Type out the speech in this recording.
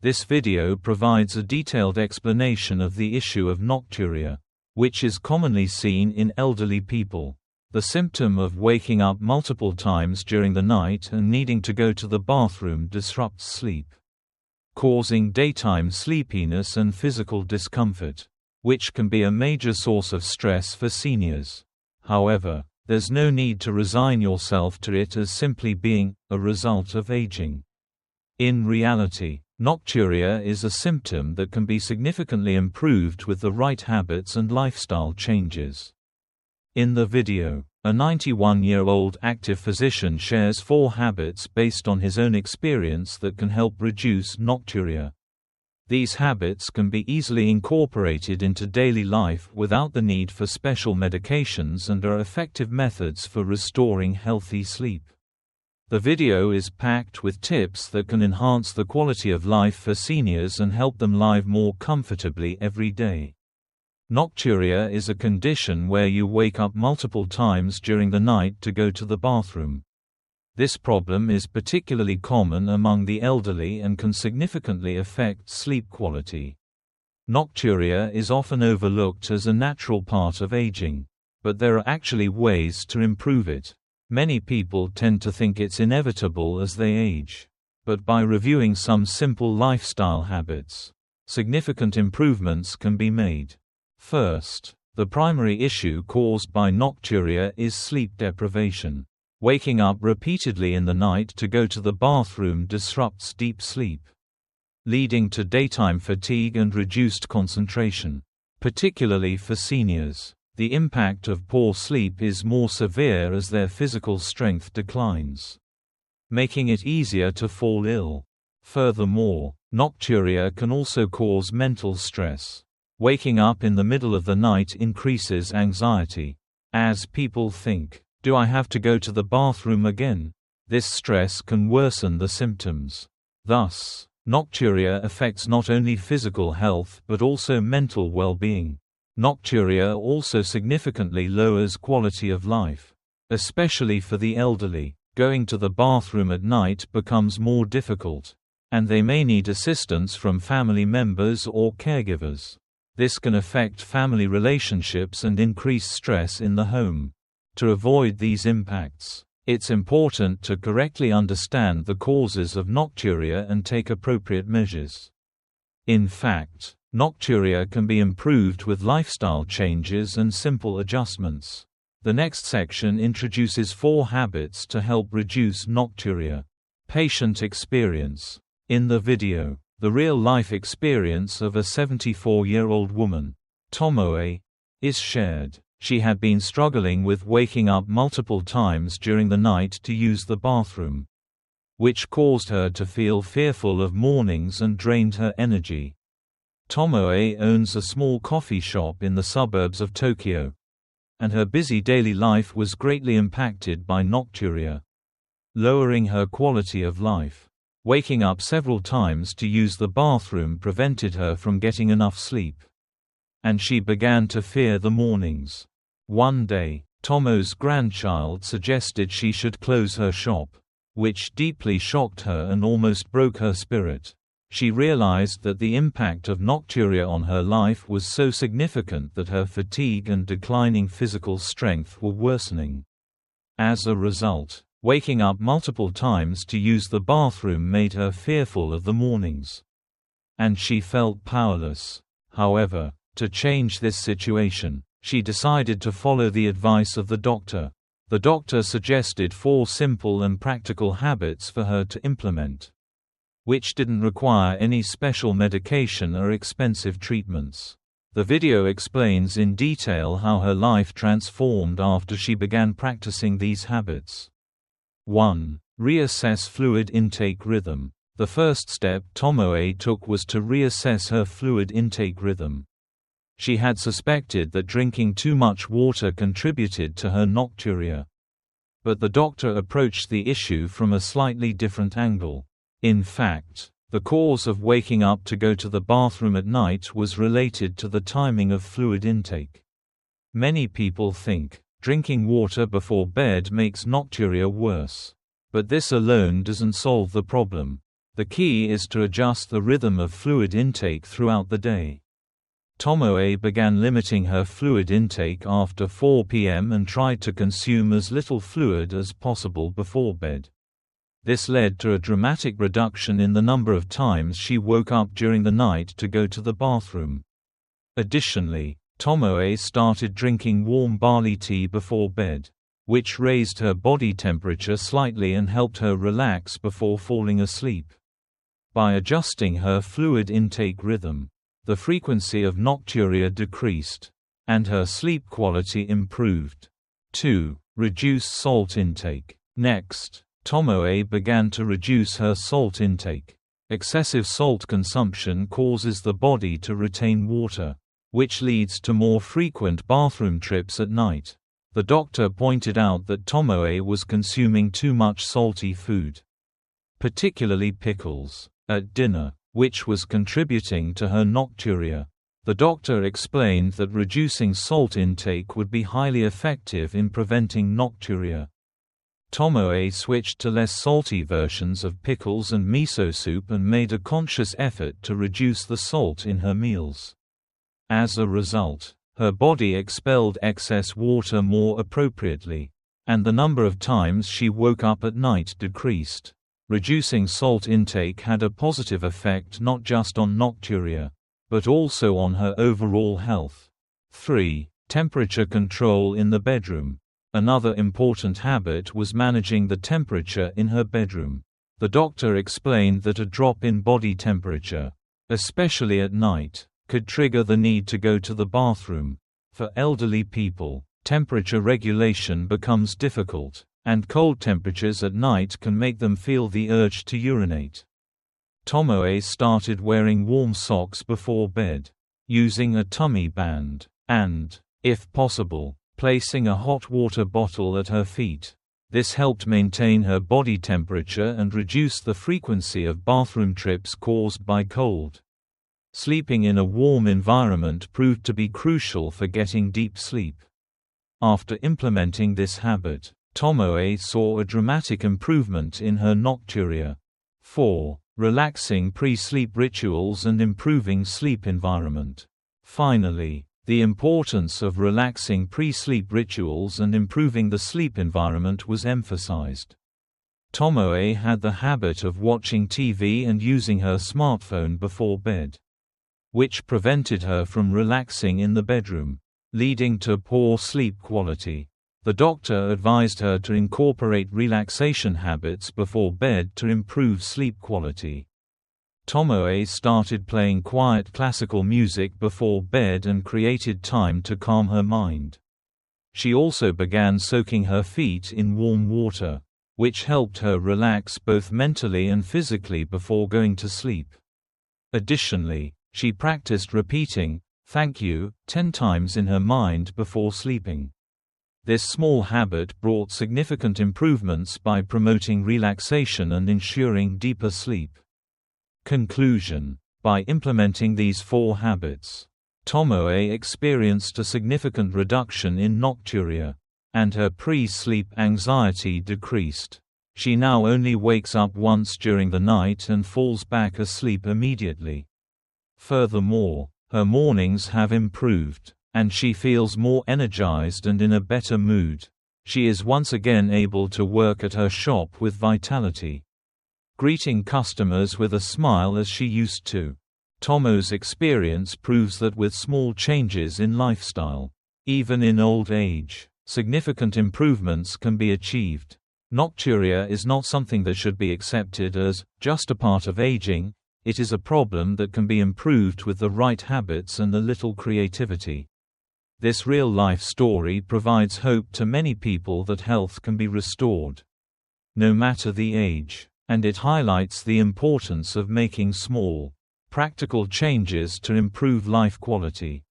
This video provides a detailed explanation of the issue of nocturia, which is commonly seen in elderly people. The symptom of waking up multiple times during the night and needing to go to the bathroom disrupts sleep, causing daytime sleepiness and physical discomfort, which can be a major source of stress for seniors. However, there's no need to resign yourself to it as simply being a result of aging. In reality, nocturia is a symptom that can be significantly improved with the right habits and lifestyle changes. In the video, a 91-year-old active physician shares 4 habits based on his own experience that can help reduce nocturia. These habits can be easily incorporated into daily life without the need for special medications and are effective methods for restoring healthy sleep. The video is packed with tips that can enhance the quality of life for seniors and help them live more comfortably every day. Nocturia is a condition where you wake up multiple times during the night to go to the bathroom. This problem is particularly common among the elderly and can significantly affect sleep quality. Nocturia is often overlooked as a natural part of aging, but there are actually ways to improve it. Many people tend to think it's inevitable as they age. But by reviewing some simple lifestyle habits, significant improvements can be made. First, the primary issue caused by nocturia is sleep deprivation. Waking up repeatedly in the night to go to the bathroom disrupts deep sleep, leading to daytime fatigue and reduced concentration. Particularly for seniors, the impact of poor sleep is more severe as their physical strength declines, making it easier to fall ill. Furthermore, nocturia can also cause mental stress. Waking up in the middle of the night increases anxiety, as people think, "Do I have to go to the bathroom again?" This stress can worsen the symptoms. Thus, nocturia affects not only physical health but also mental well-being. Nocturia also significantly lowers quality of life. Especially for the elderly, going to the bathroom at night becomes more difficult, and they may need assistance from family members or caregivers. This can affect family relationships and increase stress in the home. To avoid these impacts, it's important to correctly understand the causes of nocturia and take appropriate measures. In fact, nocturia can be improved with lifestyle changes and simple adjustments. The next section introduces 4 habits to help reduce nocturia. Patient experience. In the video, the real-life experience of a 74-year-old woman, Tomoe, is shared. She had been struggling with waking up multiple times during the night to use the bathroom, which caused her to feel fearful of mornings and drained her energy. Tomoe owns a small coffee shop in the suburbs of Tokyo, and her busy daily life was greatly impacted by nocturia, lowering her quality of life. Waking up several times to use the bathroom prevented her from getting enough sleep, and she began to fear the mornings. One day, Tomo's grandchild suggested she should close her shop, which deeply shocked her and almost broke her spirit. She realized that the impact of nocturia on her life was so significant that her fatigue and declining physical strength were worsening. As a result, waking up multiple times to use the bathroom made her fearful of the mornings, and she felt powerless. However, to change this situation, she decided to follow the advice of the doctor. The doctor suggested 4 simple and practical habits for her to implement, which didn't require any special medication or expensive treatments. The video explains in detail how her life transformed after she began practicing these habits. 1. Reassess fluid intake rhythm. The first step Tomoe took was to reassess her fluid intake rhythm. She had suspected that drinking too much water contributed to her nocturia, but the doctor approached the issue from a slightly different angle. In fact, the cause of waking up to go to the bathroom at night was related to the timing of fluid intake. Many people think drinking water before bed makes nocturia worse, but this alone doesn't solve the problem. The key is to adjust the rhythm of fluid intake throughout the day. Tomoe began limiting her fluid intake after 4 p.m. and tried to consume as little fluid as possible before bed. This led to a dramatic reduction in the number of times she woke up during the night to go to the bathroom. Additionally, Tomoe started drinking warm barley tea before bed, which raised her body temperature slightly and helped her relax before falling asleep. By adjusting her fluid intake rhythm, the frequency of nocturia decreased, and her sleep quality improved. 2. Reduce salt intake. Next, Tomoe began to reduce her salt intake. Excessive salt consumption causes the body to retain water, which leads to more frequent bathroom trips at night. The doctor pointed out that Tomoe was consuming too much salty food, particularly pickles, at dinner, which was contributing to her nocturia. The doctor explained that reducing salt intake would be highly effective in preventing nocturia. Tomoe switched to less salty versions of pickles and miso soup and made a conscious effort to reduce the salt in her meals. As a result, her body expelled excess water more appropriately, and the number of times she woke up at night decreased. Reducing salt intake had a positive effect not just on nocturia, but also on her overall health. 3. Temperature control in the bedroom. Another important habit was managing the temperature in her bedroom. The doctor explained that a drop in body temperature, especially at night, could trigger the need to go to the bathroom. For elderly people, temperature regulation becomes difficult, and cold temperatures at night can make them feel the urge to urinate. Tomoe started wearing warm socks before bed, using a tummy band, and, if possible, placing a hot water bottle at her feet. This helped maintain her body temperature and reduce the frequency of bathroom trips caused by cold. Sleeping in a warm environment proved to be crucial for getting deep sleep. After implementing this habit, Tomoe saw a dramatic improvement in her nocturia. 4. Relaxing pre-sleep rituals and improving sleep environment. Finally, the importance of relaxing pre-sleep rituals and improving the sleep environment was emphasized. Tomoe had the habit of watching TV and using her smartphone before bed, which prevented her from relaxing in the bedroom, leading to poor sleep quality. The doctor advised her to incorporate relaxation habits before bed to improve sleep quality. Tomoe started playing quiet classical music before bed and created time to calm her mind. She also began soaking her feet in warm water, which helped her relax both mentally and physically before going to sleep. Additionally, she practiced repeating, "Thank you," 10 times in her mind before sleeping. This small habit brought significant improvements by promoting relaxation and ensuring deeper sleep. Conclusion: by implementing these 4 habits, Tomoe experienced a significant reduction in nocturia, and her pre-sleep anxiety decreased. She now only wakes up once during the night and falls back asleep immediately. Furthermore, her mornings have improved, and she feels more energized and in a better mood. She is once again able to work at her shop with vitality, greeting customers with a smile as she used to. Tomo's experience proves that with small changes in lifestyle, even in old age, significant improvements can be achieved. Nocturia is not something that should be accepted as just a part of aging. It is a problem that can be improved with the right habits and a little creativity. This real-life story provides hope to many people that health can be restored, no matter the age, and it highlights the importance of making small, practical changes to improve life quality.